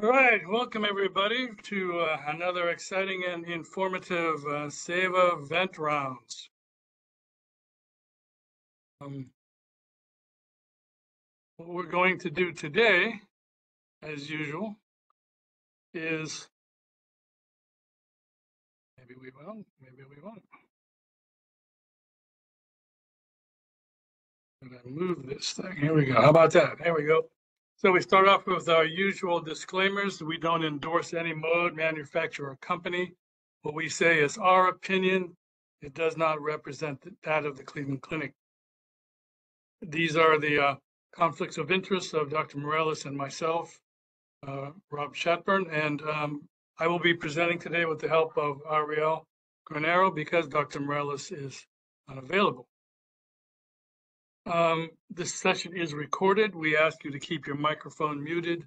All right, welcome everybody to another exciting and informative SEVA VentRounds. What we're going to do today, as usual, is maybe we won't. I'm going to move this thing. Here we go. How about that? There we go. So we start off with our usual disclaimers. We don't endorse any mode, manufacturer, or company. What we say is our opinion. It does not represent that of the Cleveland Clinic. These are the conflicts of interest of Dr. Mireles and myself, Rob Chatburn, and I will be presenting today with the help of Ariel Granero because Dr. Mireles is unavailable. This session is recorded. We ask you to keep your microphone muted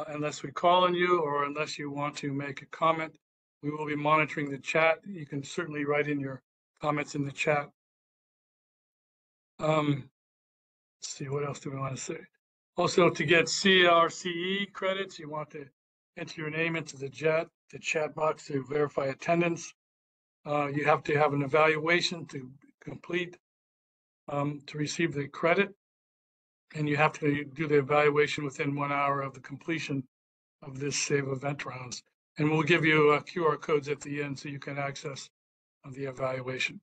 unless we call on you or unless you want to make a comment. We will be monitoring the chat. You can certainly write in your comments in the chat. Let's see, what else do we want to say? Also, to get CRCE credits, you want to enter your name into the chat box to verify attendance. You have to have an evaluation to complete to receive the credit, and you have to do the evaluation within 1 hour of the completion of this SEVA VentRounds. And we'll give you QR codes at the end so you can access the evaluation.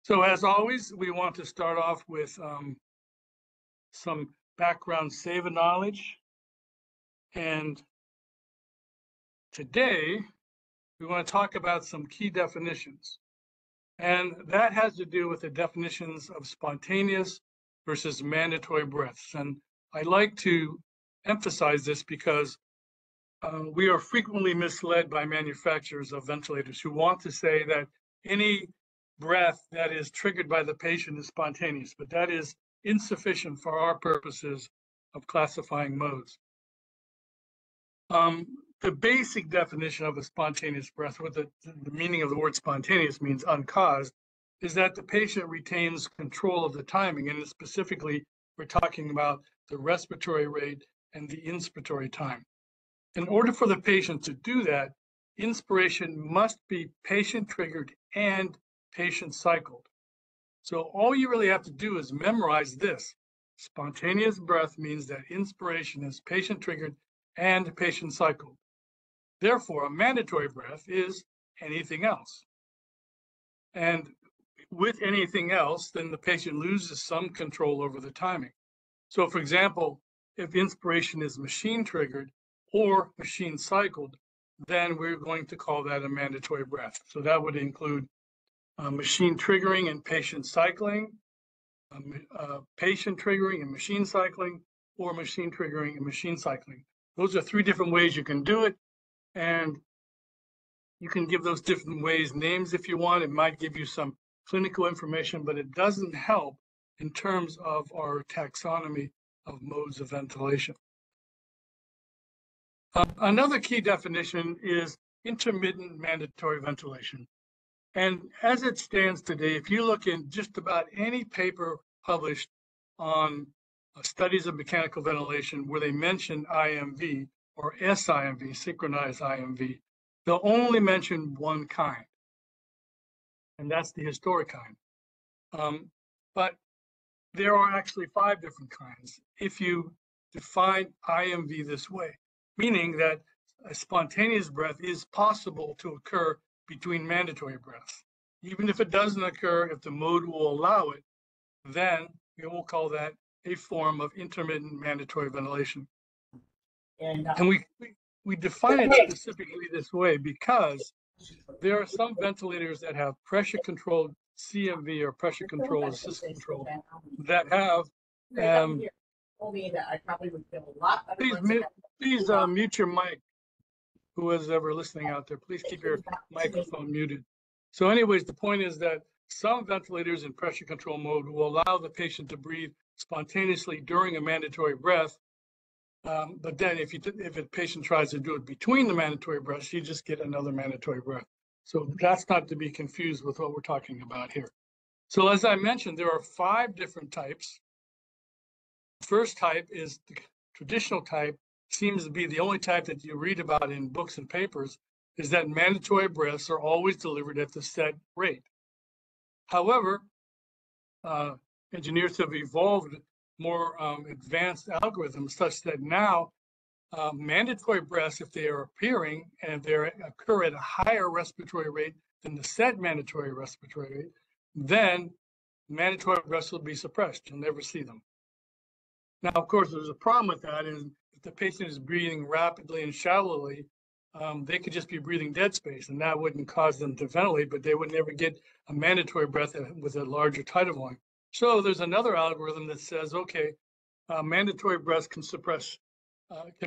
So as always, we want to start off with some background SEVA knowledge. And today, we want to talk about some key definitions. And that has to do with the definitions of spontaneous versus mandatory breaths. And I like to emphasize this because we are frequently misled by manufacturers of ventilators who want to say that any breath that is triggered by the patient is spontaneous, but that is insufficient for our purposes of classifying modes. The basic definition of a spontaneous breath, what the meaning of the word spontaneous means uncaused, is that the patient retains control of the timing. And specifically, we're talking about the respiratory rate and the inspiratory time. In order for the patient to do that, inspiration must be patient triggered and patient cycled. So all you really have to do is memorize this. Spontaneous breath means that inspiration is patient triggered and patient cycled. Therefore, a mandatory breath is anything else. And with anything else, then the patient loses some control over the timing. So for example, if inspiration is machine triggered or machine cycled, then we're going to call that a mandatory breath. So that would include machine triggering and patient cycling, patient triggering and machine cycling, or machine triggering and machine cycling. Those are 3 different ways you can do it. And you can give those different ways names if you want. It might give you some clinical information, but it doesn't help in terms of our taxonomy of modes of ventilation. Another key definition is intermittent mandatory ventilation. And as it stands today, if you look in just about any paper published on studies of mechanical ventilation where they mention IMV or SIMV, synchronized IMV, they'll only mention one kind, and that's the historic kind. But there are actually 5 different kinds if you define IMV this way, meaning that a spontaneous breath is possible to occur between mandatory breaths. Even if it doesn't occur, if the mode will allow it, then we will call that a form of intermittent mandatory ventilation. And we define it specifically this way because there are some ventilators that have pressure controlled CMV or pressure control assist control that have please mute your mic. Who is ever listening out there, please keep your microphone muted. So anyways, the point is that some ventilators in pressure control mode will allow the patient to breathe spontaneously during a mandatory breath. But then if a patient tries to do it between the mandatory breaths, you just get another mandatory breath. So that's not to be confused with what we're talking about here. So as I mentioned, there are 5 different types. The first type is the traditional type seems to be the only type that you read about in books and papers, is that mandatory breaths are always delivered at the set rate. However, engineers have evolved more advanced algorithms such that now mandatory breaths, if they are appearing and they occur at a higher respiratory rate than the set mandatory respiratory rate, then mandatory breaths will be suppressed. You'll never see them. Now, of course, there's a problem with that is if the patient is breathing rapidly and shallowly, they could just be breathing dead space, and that wouldn't cause them to ventilate, but they would never get a mandatory breath with a larger tidal volume. So there's another algorithm that says, okay, mandatory breaths can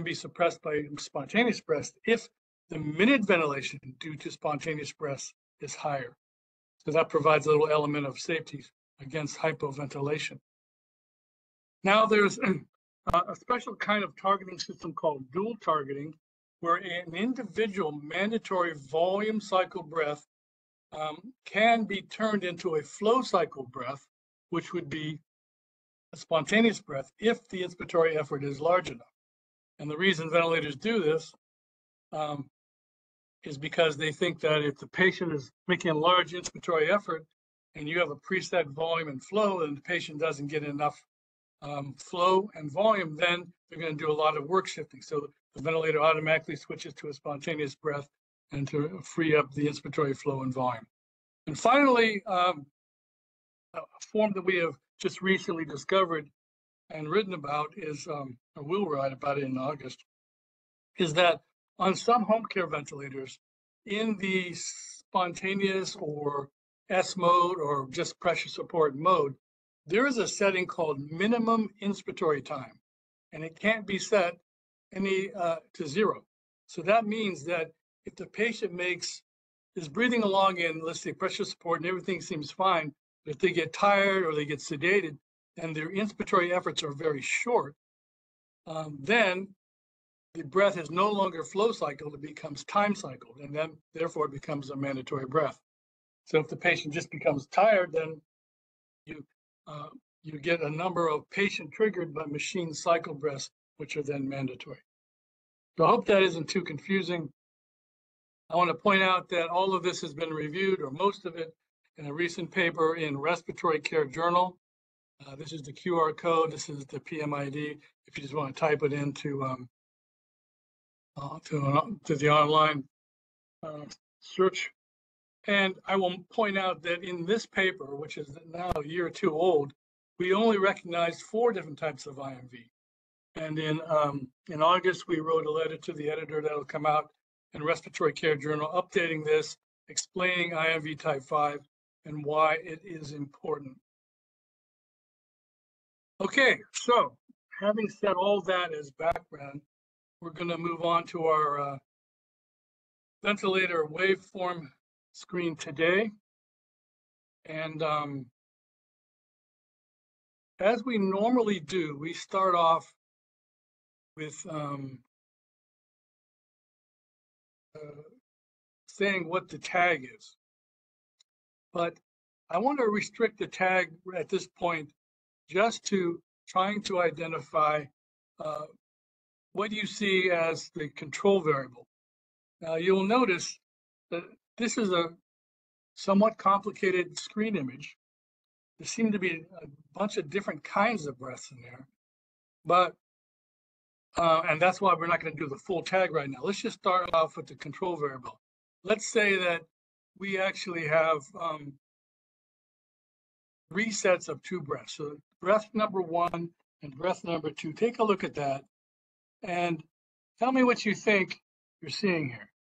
be suppressed by spontaneous breaths if the minute ventilation due to spontaneous breaths is higher. So that provides a little element of safety against hypoventilation. Now there's a special kind of targeting system called dual targeting, where an individual mandatory volume cycle breath can be turned into a flow cycle breath, which would be a spontaneous breath if the inspiratory effort is large enough. And the reason ventilators do this is because they think that if the patient is making a large inspiratory effort and you have a preset volume and flow and the patient doesn't get enough flow and volume, then they're going to do a lot of work shifting. So the ventilator automatically switches to a spontaneous breath and to free up the inspiratory flow and volume. And finally, a form that we have just recently discovered and written about is, or we'll write about it in August, is that on some home care ventilators, in the spontaneous or S mode or just pressure support mode, there is a setting called minimum inspiratory time, and it can't be set to 0. So that means that if the patient is breathing along in, let's say, pressure support and everything seems fine, but if they get tired or they get sedated and their inspiratory efforts are very short, then the breath is no longer flow cycled, it becomes time cycled, and then therefore it becomes a mandatory breath. So if the patient just becomes tired, then you get a number of patient-triggered but machine cycle breaths, which are then mandatory. So I hope that isn't too confusing. I want to point out that all of this has been reviewed, or most of it, in a recent paper in Respiratory Care Journal. This is the QR code. This is the PMID. If you just want to type it into to the online search. And I will point out that in this paper, which is now a year or two old, we only recognized 4 different types of IMV. And in August, we wrote a letter to the editor that will come out in Respiratory Care Journal, updating this, explaining IMV Type 5 and why it is important. Okay, so having said all that as background, we're going to move on to our ventilator waveform screen today. And as we normally do, we start off with saying what the tag is. But I want to restrict the tag at this point just to trying to identify what you see as the control variable. Now you'll notice that this is a somewhat complicated screen image. There seem to be a bunch of different kinds of breaths in there, but and that's why we're not going to do the full tag right now. Let's just start off with the control variable. Let's say that we actually have 3 sets of 2 breaths. So breath number 1 and breath number 2. Take a look at that and tell me what you think you're seeing here.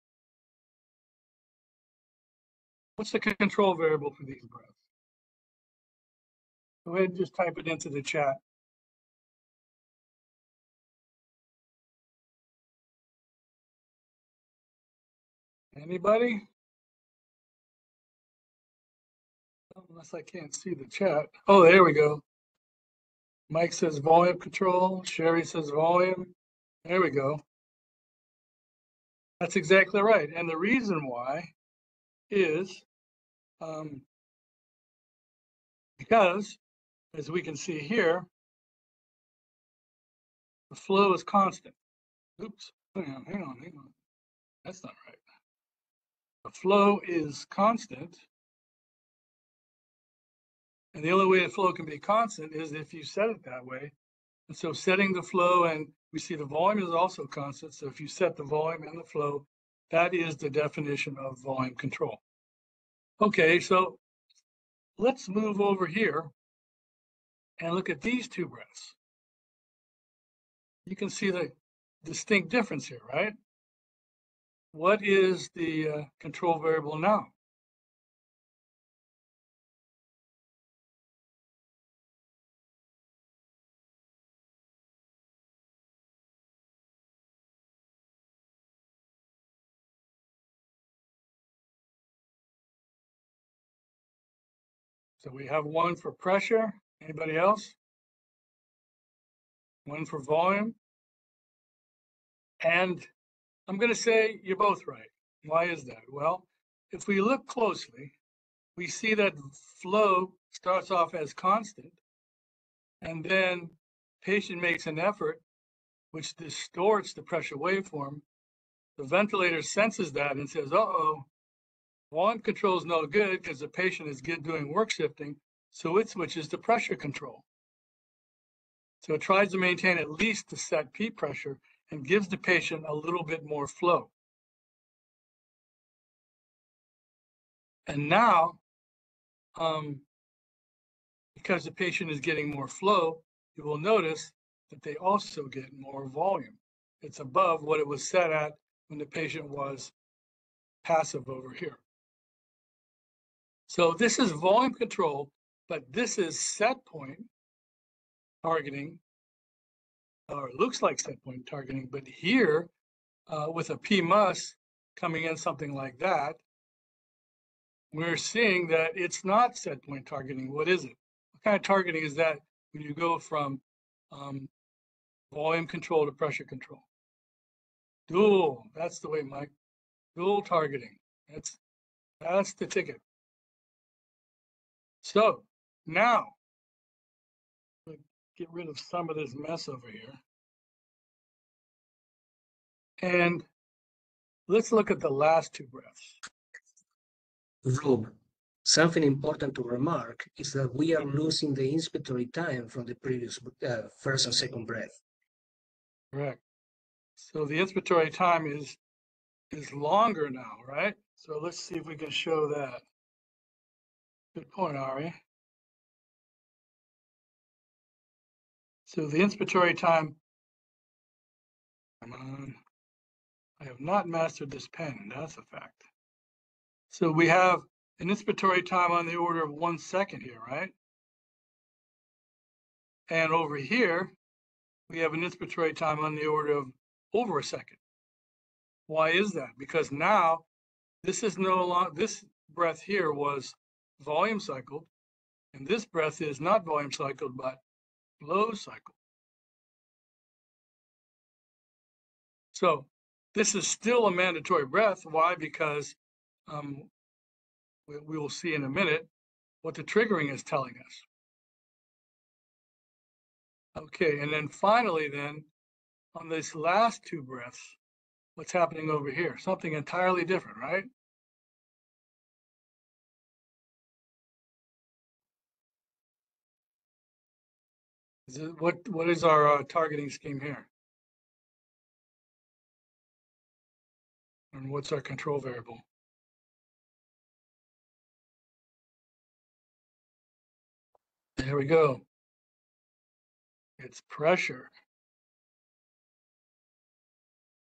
What's the control variable for these breaths? Go ahead and just type it into the chat. Anybody? Unless I can't see the chat. Oh, there we go. Mike says volume control. Sherry says volume. There we go. That's exactly right. And the reason why is because, as we can see here, the flow is constant. Oops, hang on. That's not right. The flow is constant. And the only way the flow can be constant is if you set it that way. And so setting the flow, and we see the volume is also constant. So if you set the volume and the flow, that is the definition of volume control. Okay, so let's move over here and look at these two breaths. You can see the distinct difference here, right? What is the control variable now? So we have one for pressure. Anybody else? One for volume. And I'm going to say you're both right. Why is that? Well, if we look closely, we see that flow starts off as constant, and then patient makes an effort, which distorts the pressure waveform. The ventilator senses that and says, uh-oh, volume control is no good because the patient is doing work shifting, so it switches to pressure control. So it tries to maintain at least the set P pressure and gives the patient a little bit more flow. And now, because the patient is getting more flow, you will notice that they also get more volume. It's above what it was set at when the patient was passive over here. So this is volume control, but this is set point targeting, or it looks like set point targeting, but here with a PMUS coming in something like that, we're seeing that it's not set point targeting. What is it? What kind of targeting is that when you go from volume control to pressure control? Dual, that's the way, Mike. Dual targeting. That's the ticket. So now, get rid of some of this mess over here. And let's look at the last two breaths. Rob, something important to remark is that we are losing the inspiratory time from the previous first and second breath. Correct. So the inspiratory time is longer now, right? So let's see if we can show that. Good point, Ari. So the inspiratory time, come on. I have not mastered this pen, that's a fact. So we have an inspiratory time on the order of 1 second here, right? And over here, we have an inspiratory time on the order of over a second. Why is that? Because now this is no longer, this breath here was volume cycled, and this breath is not volume cycled, but flow cycled. So this is still a mandatory breath. Why? Because we will see in a minute what the triggering is telling us. Okay, and then finally then, on this last two breaths, what's happening over here? Something entirely different, right? What is our targeting scheme here? And what's our control variable? There we go. It's pressure.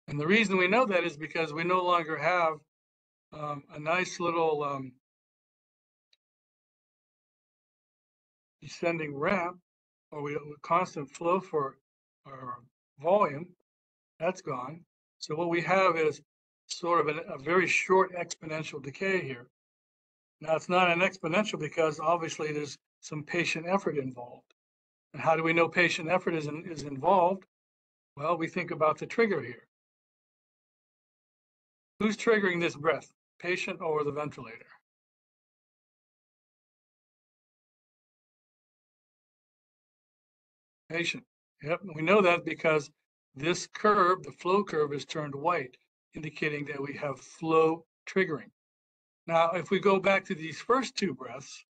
And the reason we know that is because we no longer have a nice little descending ramp, or we constant flow for our volume. That's gone. So what we have is sort of a very short exponential decay here. Now it's not an exponential because obviously there's some patient effort involved. And how do we know patient effort is involved? Well, we think about the trigger here. Who's triggering this breath, patient or the ventilator? Patient. Yep, we know that because this curve, the flow curve, is turned white, indicating that we have flow triggering. Now, if we go back to these first two breaths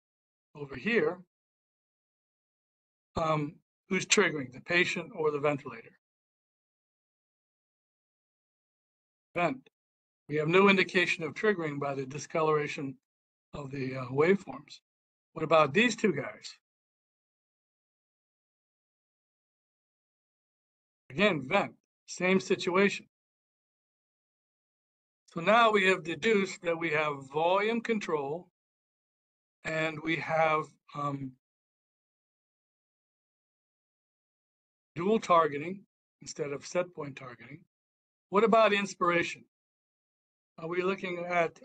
over here, who's triggering, the patient or the ventilator? Vent. We have no indication of triggering by the discoloration of the waveforms. What about these two guys? Again, vent, same situation. So now we have deduced that we have volume control and we have dual targeting instead of set point targeting. What about inspiration? Are we looking at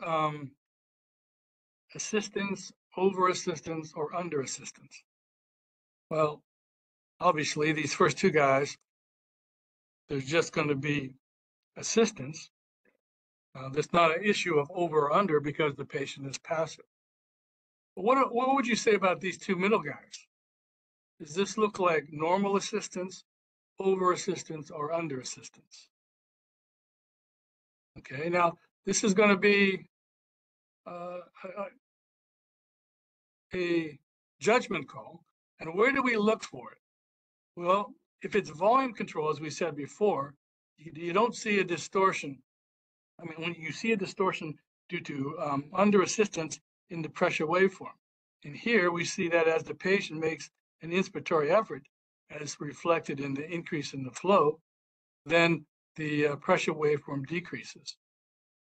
assistance, over assistance, or under assistance? Well, obviously, these first two guys, there's just going to be assistance. There's not an issue of over or under because the patient is passive. But what would you say about these two middle guys? Does this look like normal assistance, over assistance, or under assistance? Okay, now this is going to be a judgment call. And where do we look for it? Well, if it's volume control, as we said before, you don't see a distortion. I mean, when you see a distortion due to under assistance in the pressure waveform. And here we see that as the patient makes an inspiratory effort, as reflected in the increase in the flow, then the pressure waveform decreases.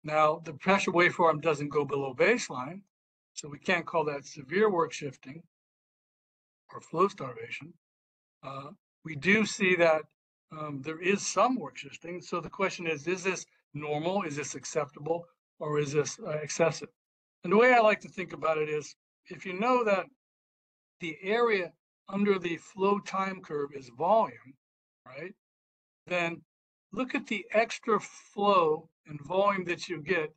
Now, the pressure waveform doesn't go below baseline, so we can't call that severe work shifting or flow starvation. We do see that there is some work shifting. So the question is this normal? Is this acceptable? Or is this excessive? And the way I like to think about it is, if you know that the area under the flow time curve is volume, right? Then look at the extra flow and volume that you get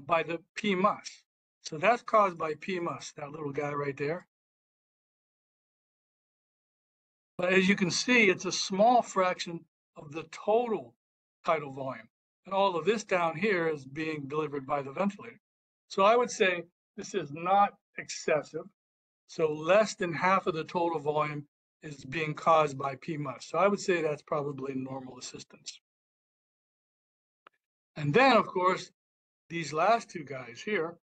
by the PMUS. So that's caused by PMUS, that little guy right there. But as you can see, it's a small fraction of the total tidal volume. And all of this down here is being delivered by the ventilator. So I would say this is not excessive. So less than half of the total volume is being caused by PMUS. So I would say that's probably normal assistance. And then, of course, these last two guys here,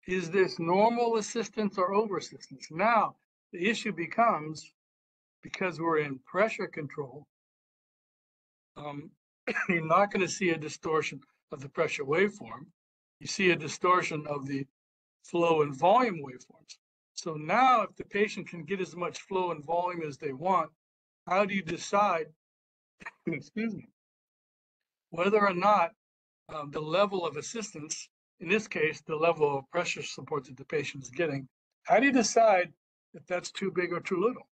is this normal assistance or over assistance? Now, the issue becomes, because we're in pressure control, you're not going to see a distortion of the pressure waveform. You see a distortion of the flow and volume waveforms. So now, if the patient can get as much flow and volume as they want, how do you decide, excuse me, whether or not the level of assistance, in this case, the level of pressure support that the patient is getting, how do you decide if that's too big or too little?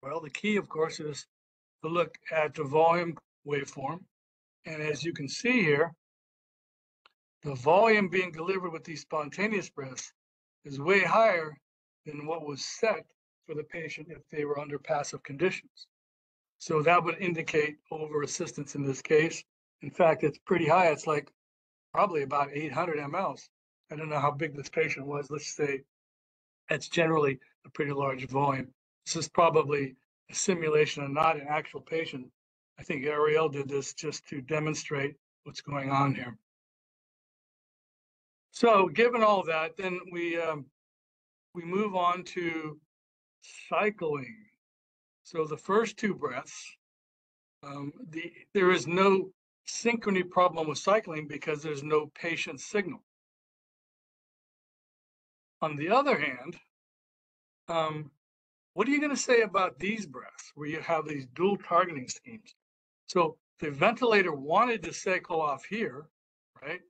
Well, the key, of course, is to look at the volume waveform. And as you can see here, the volume being delivered with these spontaneous breaths is way higher than what was set for the patient if they were under passive conditions. So that would indicate over assistance in this case. In fact, it's pretty high. It's like probably about 800 mLs. I don't know how big this patient was. Let's say that's generally a pretty large volume. This is probably a simulation and not an actual patient. I think Ariel did this just to demonstrate what's going on here. So given all that, then we move on to cycling. So the first two breaths, there is no synchrony problem with cycling because there's no patient signal. On the other hand, what are you going to say about these breaths where you have these dual targeting schemes? So the ventilator wanted to cycle off here, right?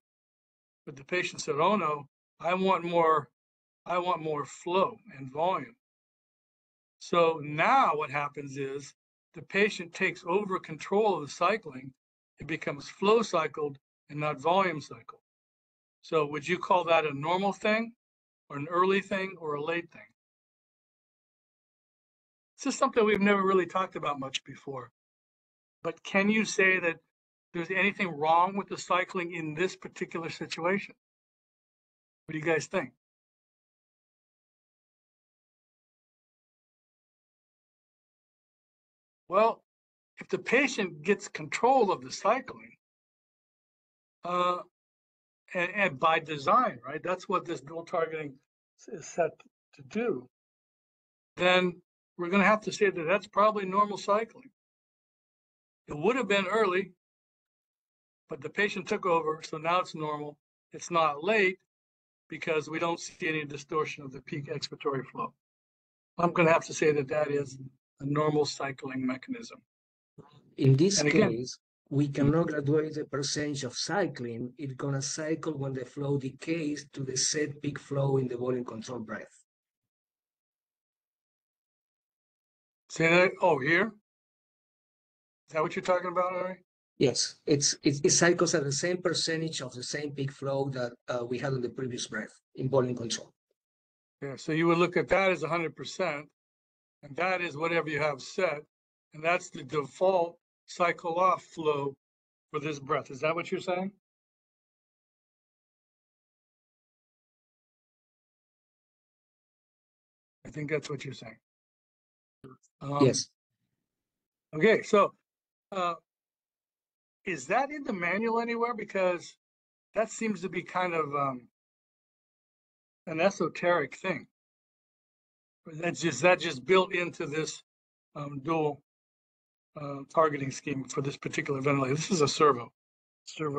But the patient said, oh no, I want more flow and volume. So now what happens is the patient takes over control of the cycling. It becomes flow cycled and not volume cycled. So would you call that a normal thing or an early thing or a late thing? This is something we've never really talked about much before. But can you say that there's anything wrong with the cycling in this particular situation? What do you guys think? Well, if the patient gets control of the cycling, and by design, right? That's what this dual targeting is set to do. Then we're going to have to say that that's probably normal cycling. It would have been early, but the patient took over, so now it's normal. It's not late because we don't see any distortion of the peak expiratory flow. I'm going to have to say that that is a normal cycling mechanism. In this And again, case, we cannot graduate the percentage of cycling. It's going to cycle when the flow decays to the set peak flow in the volume control breath. say that. Oh, here? Is that what you're talking about, Ari? Yes, it cycles at the same percentage of the same peak flow that we had on the previous breath in volume control. Yeah, so you would look at that as 100%, and that is whatever you have set, and that's the default cycle off flow for this breath. Is that what you're saying? I think that's what you're saying. Yes. Okay, so is that in the manual anywhere? Because that seems to be kind of an esoteric thing. That's just built into this dual targeting scheme for this particular ventilator. This is a servo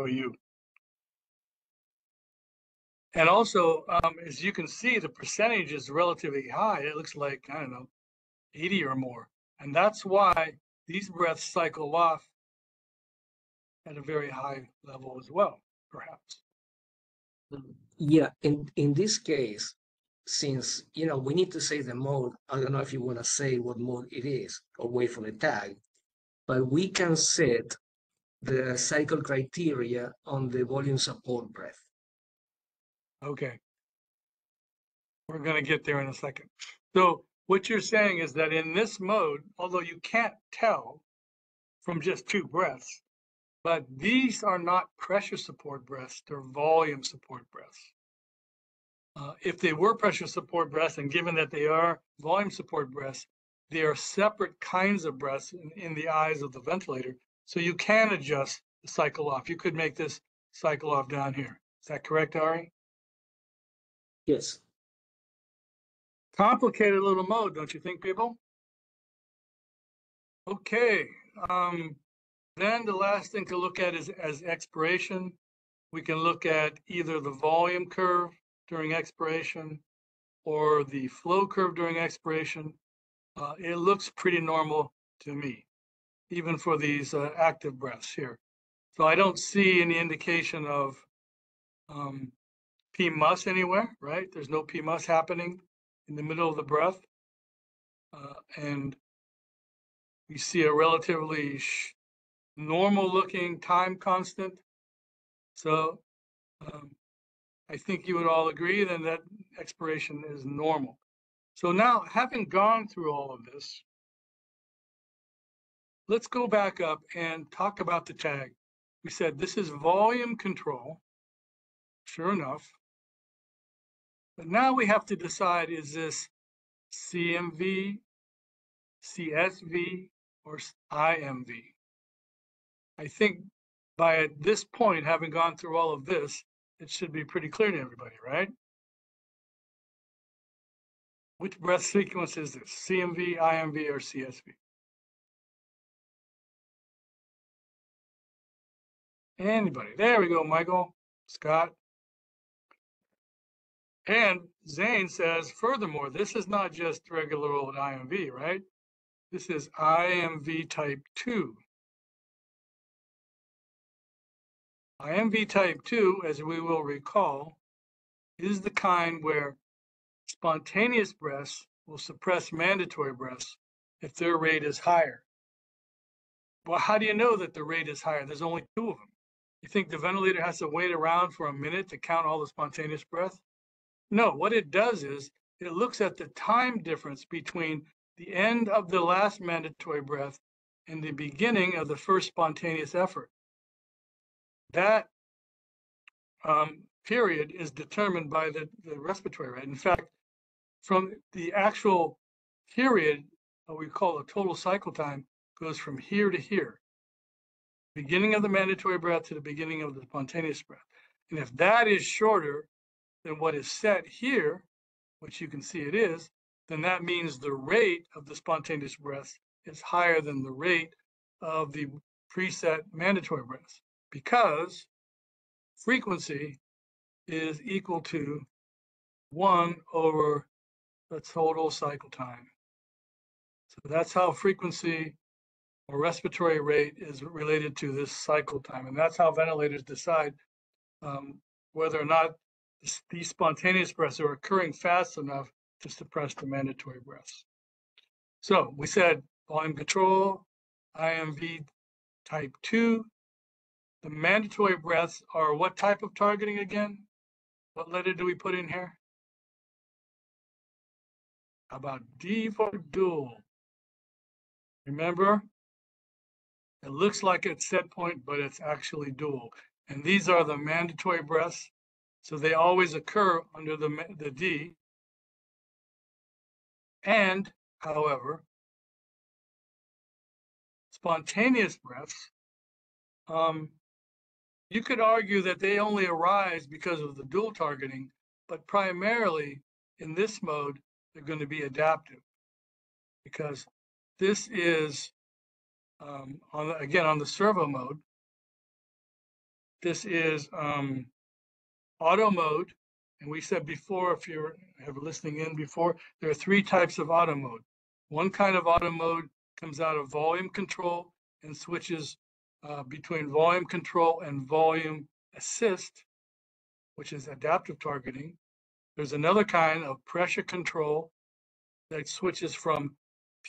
U. And also, as you can see, the percentage is relatively high. It looks like, I don't know, 80 or more. And that's why these breaths cycle off at a very high level as well, perhaps. Yeah, in this case, since, we need to say the mode, I don't know if you want to say what mode it is or wait for the tag, but we can set the cycle criteria on the volume support breath. Okay. We're going to get there in a second. So what you're saying is that in this mode, although you can't tell from just two breaths, but these are not pressure support breaths, they're volume support breaths. If they were pressure support breaths, and given that they are volume support breaths, they are separate kinds of breaths in the eyes of the ventilator. So you can adjust the cycle off. You could make this cycle off down here. Is that correct, Ari? Yes. Complicated little mode, don't you think, people? Okay. Then the last thing to look at is as expiration. We can look at either the volume curve during expiration or the flow curve during expiration. It looks pretty normal to me, even for these active breaths here. So I don't see any indication of PMUS anywhere, right? There's no PMUS happening in the middle of the breath. And we see a relatively normal looking time constant. So I think you would all agree then that expiration is normal. So now, having gone through all of this, let's go back up and talk about the tag. We said this is volume control, sure enough. But now we have to decide, is this CMV, CSV, or IMV? I think by this point, having gone through all of this, it should be pretty clear to everybody, right? Which breath sequence is this? CMV, IMV, or CSV? Anybody? There we go, Michael, Scott. And Zane says, furthermore, this is not just regular old IMV, right? This is IMV type 2. IMV type 2, as we will recall, is the kind where spontaneous breaths will suppress mandatory breaths if their rate is higher. Well, how do you know that the rate is higher? There's only two of them. You think the ventilator has to wait around for a minute to count all the spontaneous breath? No, what it does is it looks at the time difference between the end of the last mandatory breath and the beginning of the first spontaneous effort. That period is determined by the respiratory rate. In fact, from the actual period, we call the total cycle time, goes from here to here. Beginning of the mandatory breath to the beginning of the spontaneous breath. And if that is shorter than what is set here, which you can see it is, then that means the rate of the spontaneous breath is higher than the rate of the preset mandatory breath, because frequency is equal to 1 over the total cycle time. So that's how frequency or respiratory rate is related to this cycle time. And that's how ventilators decide whether or not these spontaneous breaths are occurring fast enough to suppress the mandatory breaths. So we said volume control, IMV type 2. The mandatory breaths are what type of targeting again? What letter do we put in here? How about D for dual? Remember, it looks like it's set point, but it's actually dual. And these are the mandatory breaths. So they always occur under the D. And, however, spontaneous breaths, you could argue that they only arise because of the dual targeting, but primarily in this mode, they're going to be adaptive, because this is, on the servo mode, this is auto mode. And we said before, if you have listening in before, there are 3 types of auto mode. One kind of auto mode comes out of volume control and switches between volume control and volume assist, which is adaptive targeting. There's another kind of pressure control that switches from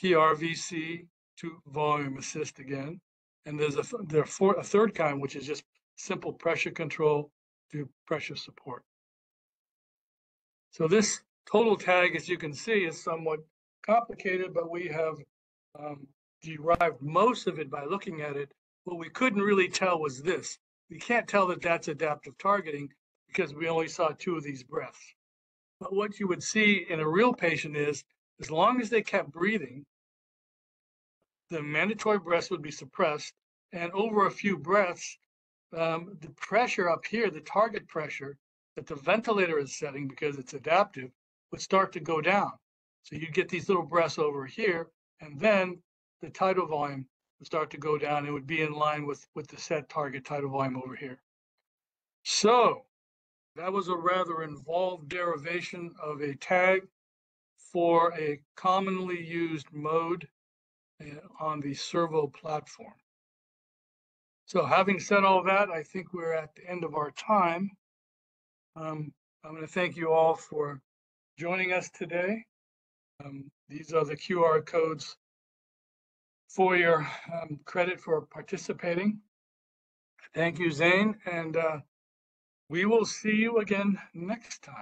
PRVC to volume assist again. And there's a third kind, which is just simple pressure control to pressure support. So this total tag, as you can see, is somewhat complicated, but we have derived most of it by looking at it. What we couldn't really tell was this. We can't tell that that's adaptive targeting because we only saw 2 of these breaths. But what you would see in a real patient is, as long as they kept breathing, the mandatory breaths would be suppressed, and over a few breaths, the pressure up here, the target pressure that the ventilator is setting because it's adaptive, would start to go down. So you get these little breaths over here, and then the tidal volume would start to go down. It would be in line with the set target tidal volume over here. So that was a rather involved derivation of a tag for a commonly used mode on the servo platform. So having said all that, I think we're at the end of our time. I'm going to thank you all for joining us today. These are the QR codes for your credit for participating. Thank you, Zane, and we will see you again next time.